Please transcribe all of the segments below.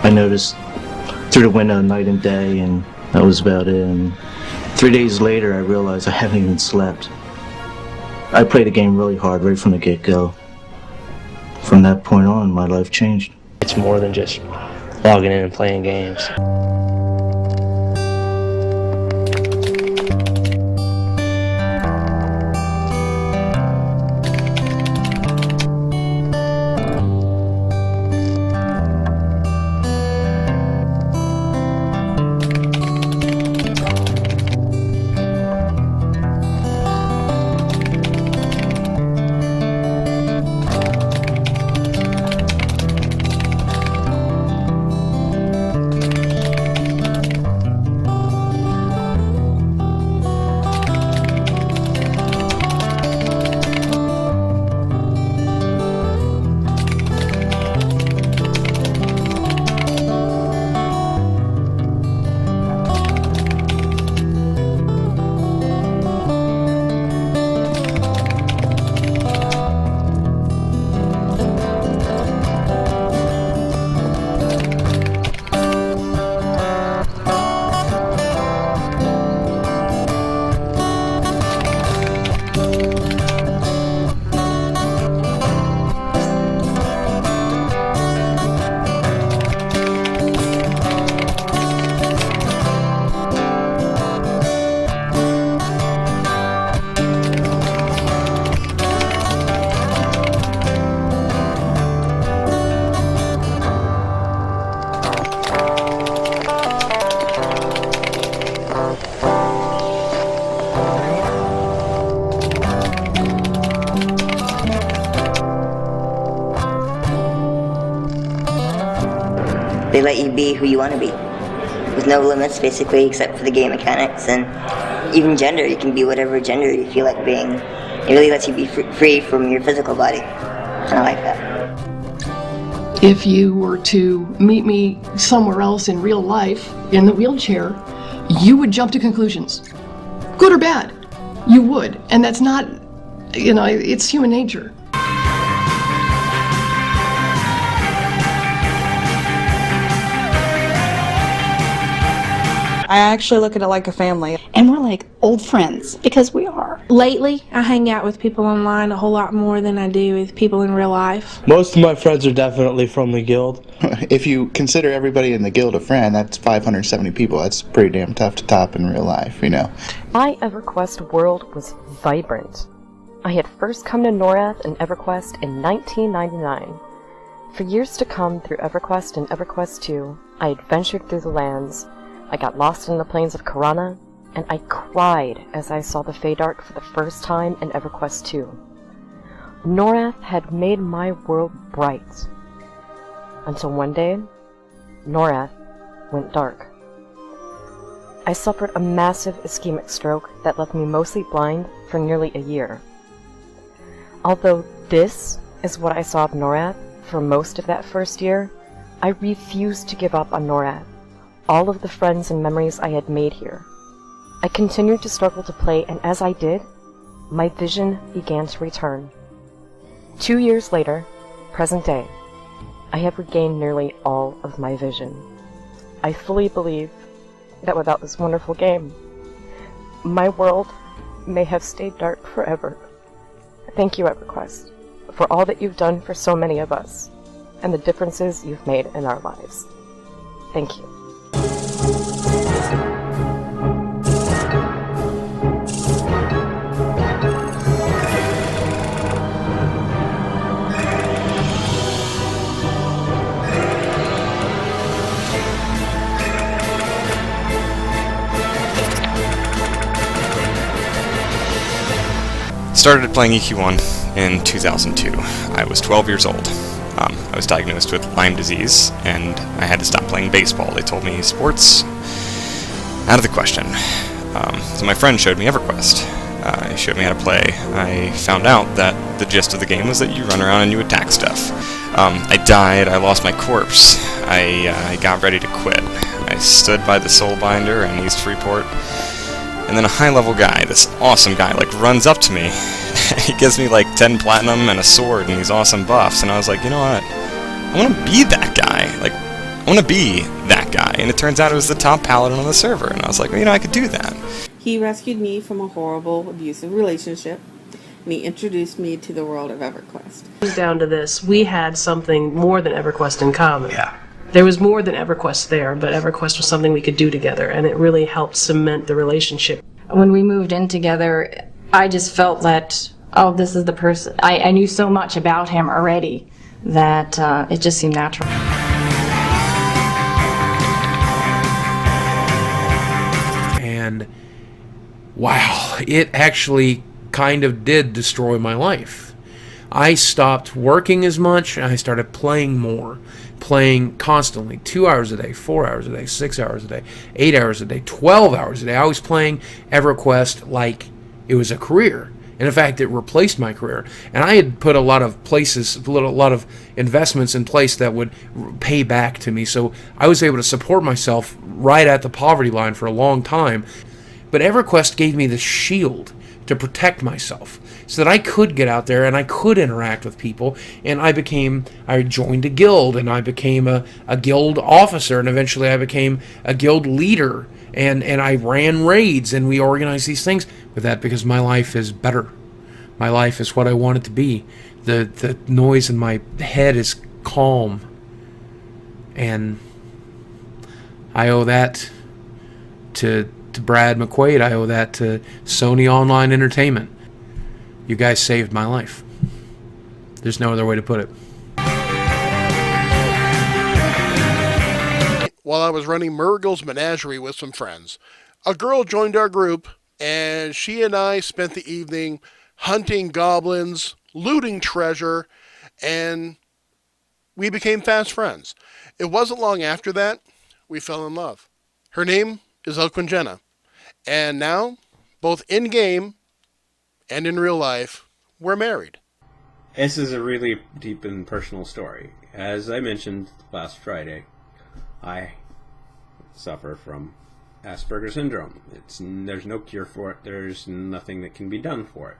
I noticed through the window night and day, and that was about it. And 3 days later, I realized I haven't even slept. I played the game really hard right from the get-go. From that point on, my life changed. It's more than just logging in and playing games. They let you be who you want to be, with no limits basically except for the game mechanics, and even gender. You can be whatever gender you feel like being. It really lets you be free from your physical body, and I like that. If you were to meet me somewhere else in real life, in the wheelchair, you would jump to conclusions. Good or bad, you would. And that's not, it's human nature. I actually look at it like a family. And we're like old friends, because we are. Lately, I hang out with people online a whole lot more than I do with people in real life. Most of my friends are definitely from the guild. If you consider everybody in the guild a friend, that's 570 people. That's pretty damn tough to top in real life, My Everquest world was vibrant. I had first come to Norath and Everquest in 1999. For years to come through Everquest and Everquest 2, I adventured through the lands. I got lost in the plains of Karana, and I cried as I saw the Feydark for the first time in Everquest 2. Norath had made my world bright. Until one day, Norath went dark. I suffered a massive ischemic stroke that left me mostly blind for nearly a year. Although this is what I saw of Norath for most of that first year, I refused to give up on Norath. All of the friends and memories I had made here. I continued to struggle to play, and as I did, my vision began to return. 2 years later, present day, I have regained nearly all of my vision. I fully believe that without this wonderful game, my world may have stayed dark forever. Thank you, Everquest, for all that you've done for so many of us, and the differences you've made in our lives. Thank you. Started playing EQ1 in 2002. I was 12 years old. I was diagnosed with Lyme disease, and I had to stop playing baseball. They told me sports, out of the question. So my friend showed me Everquest. He showed me how to play. I found out that the gist of the game was that you run around and you attack stuff. I died, I lost my corpse. I got ready to quit. I stood by the Soulbinder in East Freeport, and then a high-level guy, this awesome guy, runs up to me. He gives me 10 platinum and a sword and these awesome buffs, and I was like, you know what? I want to be that guy. I want to be that guy. And it turns out it was the top paladin on the server. And I was like, well, I could do that. He rescued me from a horrible, abusive relationship, and he introduced me to the world of Everquest. It was down to this. We had something more than Everquest in common. Yeah. There was more than Everquest there, but Everquest was something we could do together, and it really helped cement the relationship. When we moved in together, I just felt that, oh, this is the person. I knew so much about him already that it just seemed natural. And wow, it actually kind of did destroy my life. I stopped working as much, and I started playing more. Playing constantly, 2 hours a day, 4 hours a day, 6 hours a day, 8 hours a day, 12 hours a day. I was playing EverQuest like it was a career. And in fact, it replaced my career. And I had put a lot of investments in place that would pay back to me. So I was able to support myself right at the poverty line for a long time. But EverQuest gave me the shield to protect myself so that I could get out there and I could interact with people. And I joined a guild, and I became a guild officer, and eventually I became a guild leader. And I ran raids, and we organized these things with that because my life is better. My life is what I want it to be. The noise in my head is calm. And I owe that to Brad McQuaid. I owe that to Sony Online Entertainment. You guys saved my life. There's no other way to put it. While I was running Murgle's Menagerie with some friends, a girl joined our group, and she and I spent the evening hunting goblins, looting treasure, and we became fast friends. It wasn't long after that we fell in love. Her name is Elquinjenna, and now, both in-game and in real life, we're married. This is a really deep and personal story. As I mentioned last Friday, I suffer from Asperger's syndrome. There's no cure for it. There's nothing that can be done for it.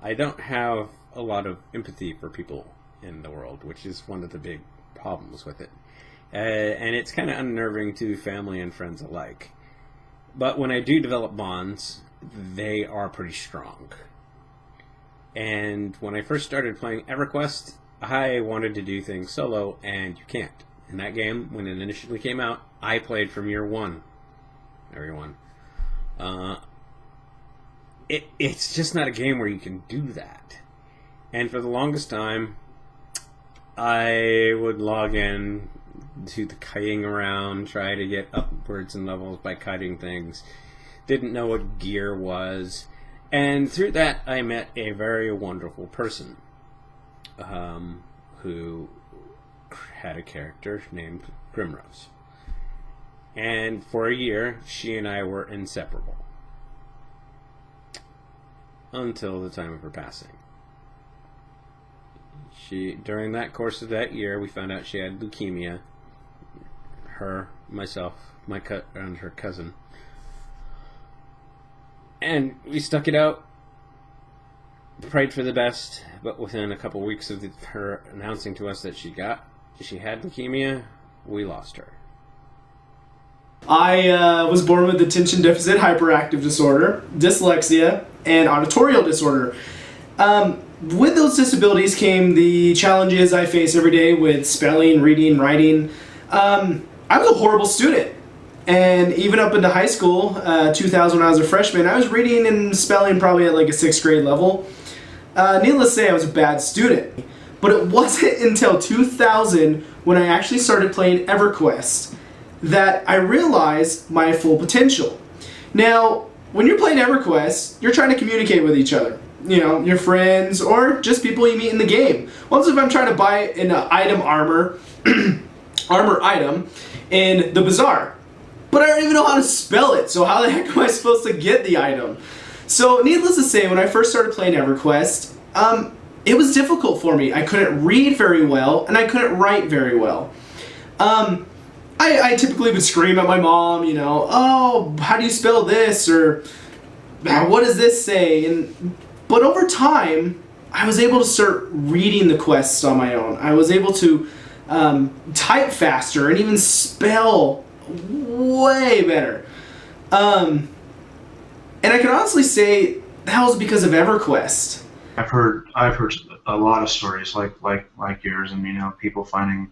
I don't have a lot of empathy for people in the world, which is one of the big problems with it. And it's kind of unnerving to family and friends alike. But when I do develop bonds, they are pretty strong. And when I first started playing EverQuest, I wanted to do things solo, and you can't. In that game, when it initially came out, I played from year one. Everyone. It's just not a game where you can do that. And for the longest time, I would log in to the kiting around, try to get upwards in levels by kiting things. Didn't know what gear was. And through that, I met a very wonderful person who had a character named Primrose. And for a year, she and I were inseparable. Until the time of her passing. During that course of that year, we found out she had leukemia. Her, myself, and her cousin. And we stuck it out, prayed for the best, but within a couple weeks of her announcing to us that she had leukemia, we lost her. I was born with attention deficit hyperactive disorder, dyslexia, and auditorial disorder. With those disabilities came the challenges I face every day with spelling, reading, writing. I was a horrible student. And even up into high school, 2000 when I was a freshman, I was reading and spelling probably at like a 6th grade level. Needless to say, I was a bad student. But it wasn't until 2000 when I actually started playing EverQuest that I realized my full potential. Now, when you're playing EverQuest, you're trying to communicate with each other. You know, your friends or just people you meet in the game. Once if I'm trying to buy an item armor item in the bazaar, but I don't even know how to spell it, so how the heck am I supposed to get the item? So needless to say, when I first started playing EverQuest, it was difficult for me. I couldn't read very well, and I couldn't write very well. I typically would scream at my mom, you know, oh, how do you spell this, or what does this say? But over time, I was able to start reading the quests on my own. I was able to type faster, and even spell way better. And I can honestly say that was because of EverQuest. I've heard a lot of stories like yours, and people finding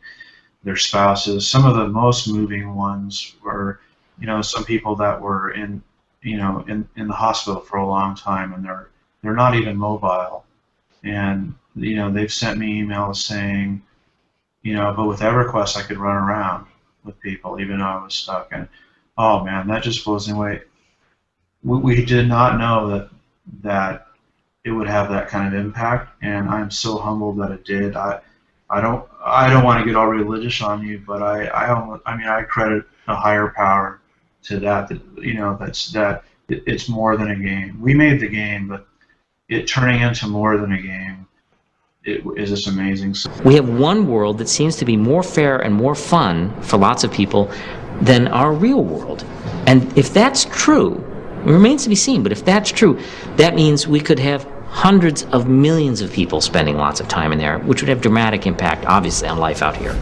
their spouses. Some of the most moving ones were, some people that were in the hospital for a long time, and they're not even mobile, and they've sent me emails saying, but with EverQuest I could run around with people even though I was stuck. And oh man, that just blows me away. We did not know that it would have that kind of impact, and I'm so humbled that it did. I don't want to get all religious on you, but I credit a higher power to that. It's more than a game. We made the game, but it turning into more than a game, it is just amazing. We have one world that seems to be more fair and more fun for lots of people than our real world. And if that's true, it remains to be seen, but if that's true, that means we could have hundreds of millions of people spending lots of time in there, which would have dramatic impact, obviously, on life out here.